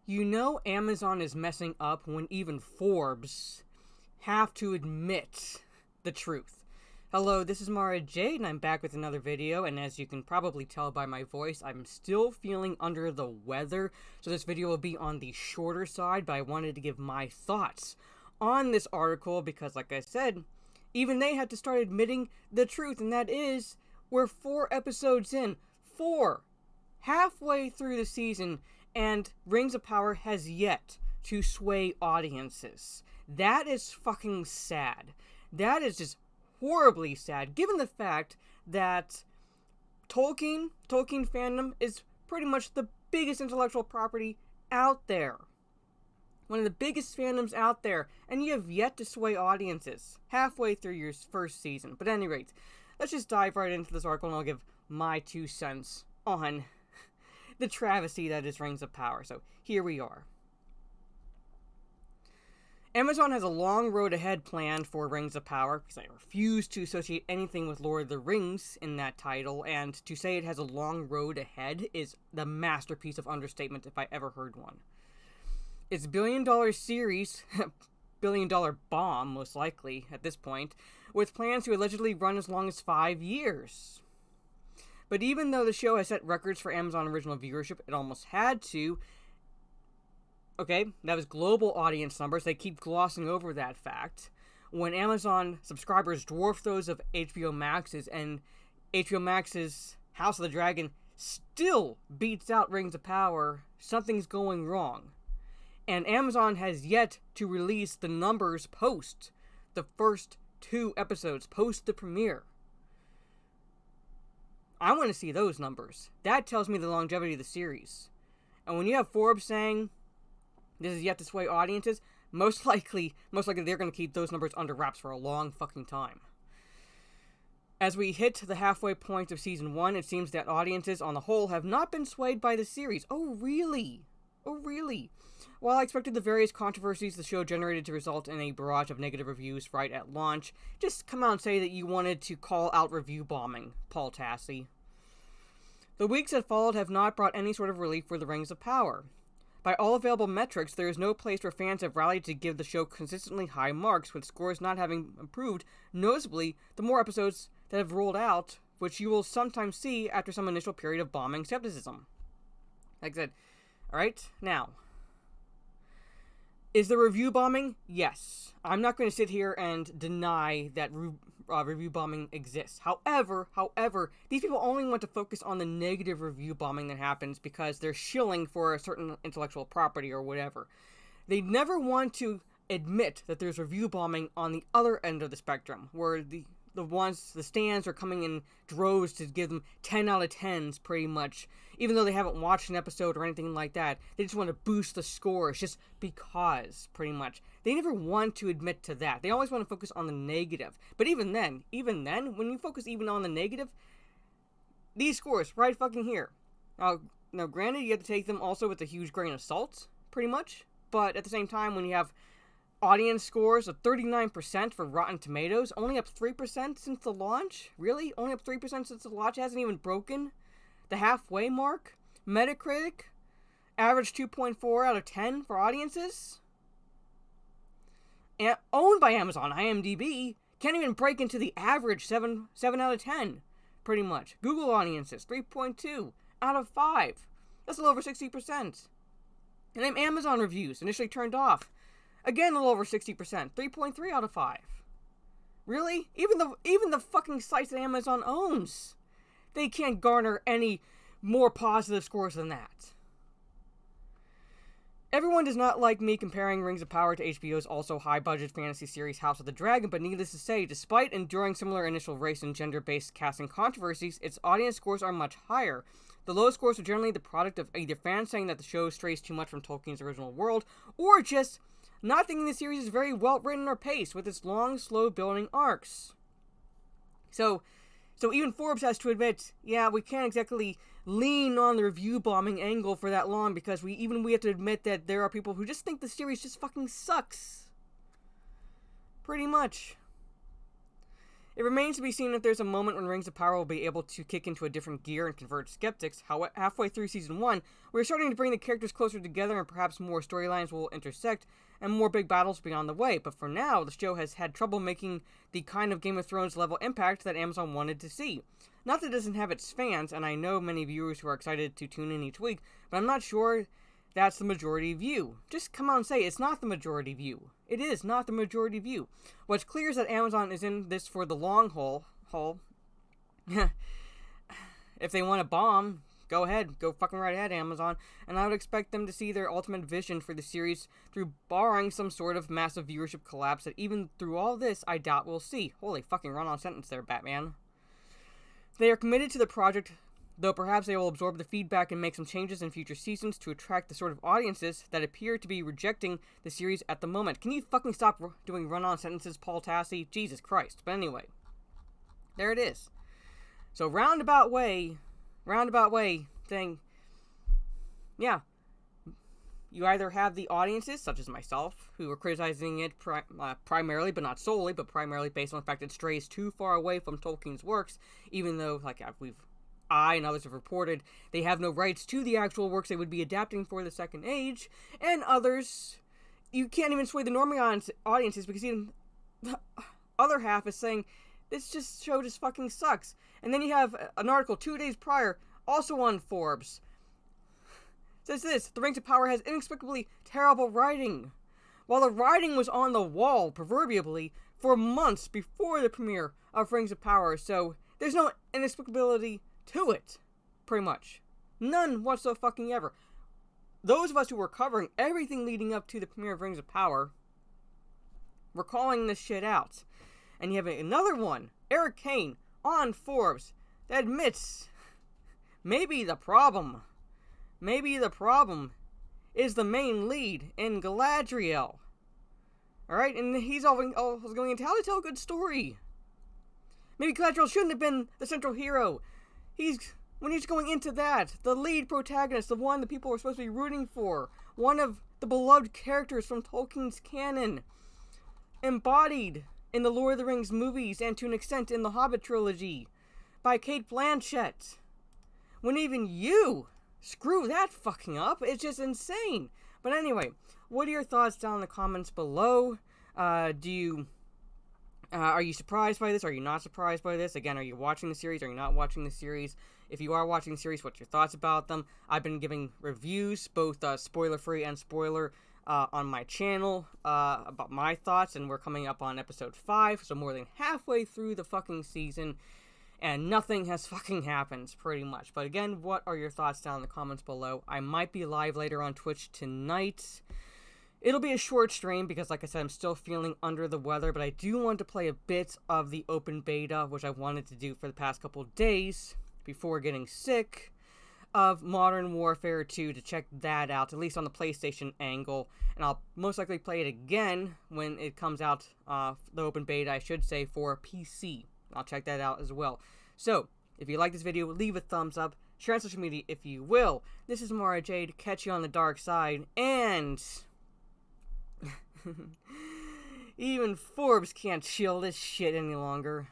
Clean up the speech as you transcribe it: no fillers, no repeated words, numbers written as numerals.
You know Amazon is messing up when even Forbes have to admit the truth. Hello, this is Mara Jade, and I'm back with another video, and as you can probably tell by my voice, I'm still feeling under the weather, so this video will be on the shorter side, but I wanted to give my thoughts on this article because, like I said, even they had to start admitting the truth, and that is, we're 4 episodes in. 4! Halfway through the season, and Rings of Power has yet to sway audiences. That is fucking sad. That is just horribly sad, given the fact that Tolkien fandom is pretty much the biggest intellectual property out there. One of the biggest fandoms out there, and you have yet to sway audiences halfway through your first season. But at any rate, let's just dive right into this article and I'll give my 2 cents on the travesty that is Rings of Power. So here we are. Amazon has a long road ahead planned for Rings of Power because I refuse to associate anything with Lord of the Rings in that title, and to say it has a long road ahead is the masterpiece of understatement if I ever heard one. It's a billion-dollar series, billion-dollar bomb most likely at this point, with plans to allegedly run as long as 5 years. But even though the show has set records for Amazon original viewership, it almost had to. Okay, that was global audience numbers. They keep glossing over that fact. When Amazon subscribers dwarf those of HBO Max's, and HBO Max's House of the Dragon still beats out Rings of Power, something's going wrong. And Amazon has yet to release the numbers post the first 2 episodes, post the premiere. I want to see those numbers. That tells me the longevity of the series. And when you have Forbes saying this is yet to sway audiences, most likely they're going to keep those numbers under wraps for a long fucking time. As we hit the halfway point of Season 1, it seems that audiences on the whole have not been swayed by the series. Oh, really? Oh, really? While I expected the various controversies the show generated to result in a barrage of negative reviews right at launch, just come out and say that you wanted to call out review bombing, Paul Tassi. The weeks that followed have not brought any sort of relief for the Rings of Power. By all available metrics, there is no place where fans have rallied to give the show consistently high marks, with scores not having improved noticeably the more episodes that have rolled out, which you will sometimes see after some initial period of bombing skepticism. Like I said, alright, now, is there review bombing? Yes. I'm not going to sit here and deny that review bombing exists. However, these people only want to focus on the negative review bombing that happens because they're shilling for a certain intellectual property or whatever. They never want to admit that there's review bombing on the other end of the spectrum, where the stands are coming in droves to give them 10 out of 10s pretty much, even though they haven't watched an episode or anything like that. They just want to boost the scores just because, pretty much. They never want to admit to that. They always want to focus on the negative. But even then, when you focus even on the negative, these scores right fucking here. Now granted, you have to take them also with a huge grain of salt, pretty much, but at the same time, when you have audience scores of 39% for Rotten Tomatoes, only up 3% since the launch? Really? Only up 3% since the launch? Hasn't even broken the halfway mark? Metacritic, average 2.4 out of 10 for audiences? And owned by Amazon, IMDb, can't even break into the average 7 out of 10, pretty much. Google audiences, 3.2 out of 5. That's a little over 60%. And then Amazon reviews, initially turned off. Again, a little over 60%, 3.3 out of 5. Really? Even the fucking sites that Amazon owns, they can't garner any more positive scores than that. Everyone does not like me comparing Rings of Power to HBO's also high-budget fantasy series House of the Dragon, but needless to say, despite enduring similar initial race and gender-based casting controversies, its audience scores are much higher. The low scores are generally the product of either fans saying that the show strays too much from Tolkien's original world, or just not thinking the series is very well written or paced, with its long, slow building arcs. So even Forbes has to admit, yeah, we can't exactly lean on the review bombing angle for that long, because we have to admit that there are people who just think the series just fucking sucks. Pretty much. It remains to be seen if there's a moment when Rings of Power will be able to kick into a different gear and convert skeptics. Halfway through Season 1, we're starting to bring the characters closer together and perhaps more storylines will intersect and more big battles will be on the way. But for now, the show has had trouble making the kind of Game of Thrones level impact that Amazon wanted to see. Not that it doesn't have its fans, and I know many viewers who are excited to tune in each week, but I'm not sure that's the majority view. Just come out and say it's not the majority view. It is not the majority view. What's clear is that Amazon is in this for the long haul. If they want to bomb, go ahead. Go fucking right ahead, Amazon. And I would expect them to see their ultimate vision for the series through barring some sort of massive viewership collapse that even through all this, I doubt we'll see. Holy fucking run-on sentence there, Batman. They are committed to the project, though perhaps they will absorb the feedback and make some changes in future seasons to attract the sort of audiences that appear to be rejecting the series at the moment. Can you fucking stop doing run-on sentences, Paul Tassi? Jesus Christ. But anyway, there it is. So roundabout way thing, yeah. You either have the audiences, such as myself, who are criticizing it primarily, but not solely, but primarily based on the fact it strays too far away from Tolkien's works, even though, like I and others have reported, they have no rights to the actual works they would be adapting for the Second Age, and others, you can't even sway the normie audiences, because even the other half is saying, this show just fucking sucks. And then you have an article 2 days prior, also on Forbes, says this: The Rings of Power has inexplicably terrible writing. While the writing was on the wall, proverbially, for months before the premiere of Rings of Power, so there's no inexplicability to it, pretty much. None whatsoever. Those of us who were covering everything leading up to the premiere of Rings of Power were calling this shit out. And you have another one, Eric Kane, on Forbes, that admits maybe the problem is the main lead in Galadriel. Alright, and he's going into how to tell a good story. Maybe Galadriel shouldn't have been the central hero. When he's going into that, the lead protagonist, the one that people were supposed to be rooting for, one of the beloved characters from Tolkien's canon, embodied in the Lord of the Rings movies and to an extent in the Hobbit trilogy, by Cate Blanchett. When even you screw that fucking up, it's just insane. But anyway, what are your thoughts down in the comments below? Are you surprised by this? Are you not surprised by this? Again, are you watching the series? Are you not watching the series? If you are watching the series, what's your thoughts about them? I've been giving reviews, both spoiler-free and spoiler, on my channel, about my thoughts, and we're coming up on episode 5, so more than halfway through the fucking season, and nothing has fucking happened, pretty much. But again, what are your thoughts down in the comments below? I might be live later on Twitch tonight. It'll be a short stream because, like I said, I'm still feeling under the weather, but I do want to play a bit of the open beta, which I wanted to do for the past couple of days before getting sick, of Modern Warfare 2 to check that out, at least on the PlayStation angle, and I'll most likely play it again when it comes out, the open beta, I should say, for PC. I'll check that out as well. So, if you like this video, leave a thumbs up, share on social media if you will. This is Mara Jade, catch you on the dark side, and even Forbes can't chill this shit any longer.